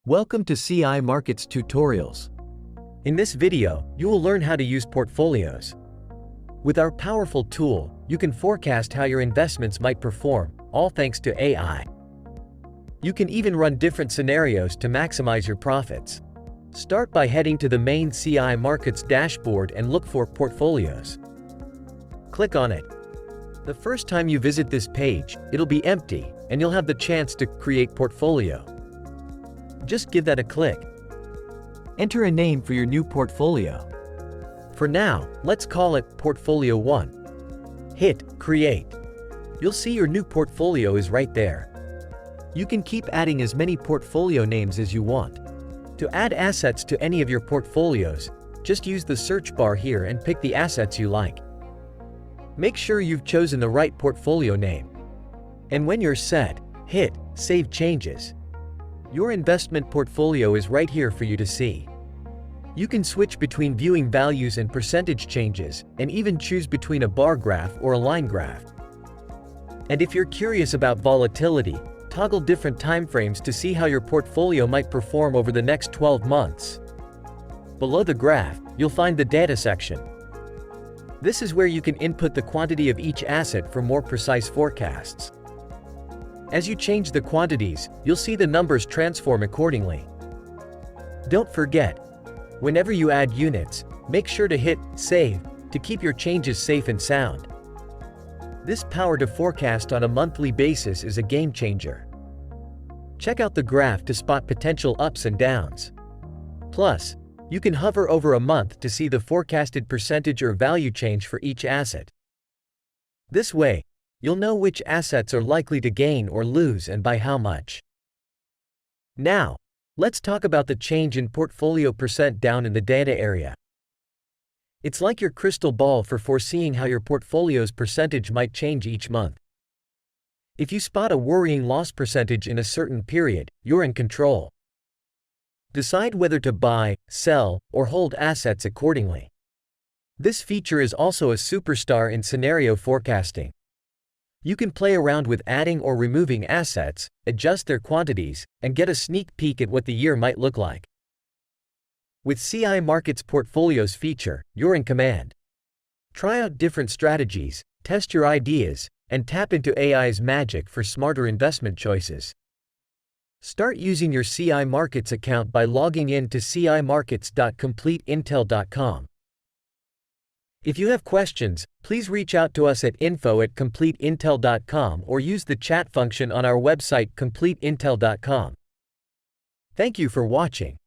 Welcome to CI Markets Tutorials. In this video, you will learn how to use portfolios. With our powerful tool, you can forecast how your investments might perform, all thanks to AI. You can even run different scenarios to maximize your profits. Start by heading to the main CI Markets dashboard and look for Portfolios. Click on it. The first time you visit this page, it'll be empty, and you'll have the chance to create portfolio. Just give that a click. Enter a name for your new portfolio. For now, let's call it Portfolio 1. Hit Create. You'll see your new portfolio is right there. You can keep adding as many portfolio names as you want. To add assets to any of your portfolios, just use the search bar here and pick the assets you like. Make sure you've chosen the right portfolio name. And when you're set, hit Save Changes. Your investment portfolio is right here for you to see. You can switch between viewing values and percentage changes, and even choose between a bar graph or a line graph. And if you're curious about volatility, toggle different timeframes to see how your portfolio might perform over the next 12 months. Below the graph, you'll find the data section. This is where you can input the quantity of each asset for more precise forecasts. As you change the quantities, you'll see the numbers transform accordingly. Don't forget, whenever you add units, make sure to hit Save to keep your changes safe and sound. This power to forecast on a monthly basis is a game changer. Check out the graph to spot potential ups and downs. Plus, you can hover over a month to see the forecasted percentage or value change for each asset. This way, you'll know which assets are likely to gain or lose and by how much. Now, let's talk about the change in portfolio percent down in the data area. It's like your crystal ball for foreseeing how your portfolio's percentage might change each month. If you spot a worrying loss percentage in a certain period, you're in control. Decide whether to buy, sell, or hold assets accordingly. This feature is also a superstar in scenario forecasting. You can play around with adding or removing assets, adjust their quantities, and get a sneak peek at what the year might look like. With CI Markets Portfolios feature, you're in command. Try out different strategies, test your ideas, and tap into AI's magic for smarter investment choices. Start using your CI Markets account by logging in to cimarkets.completeintel.com. If you have questions, please reach out to us at info@completeintel.com or use the chat function on our website completeintel.com. Thank you for watching.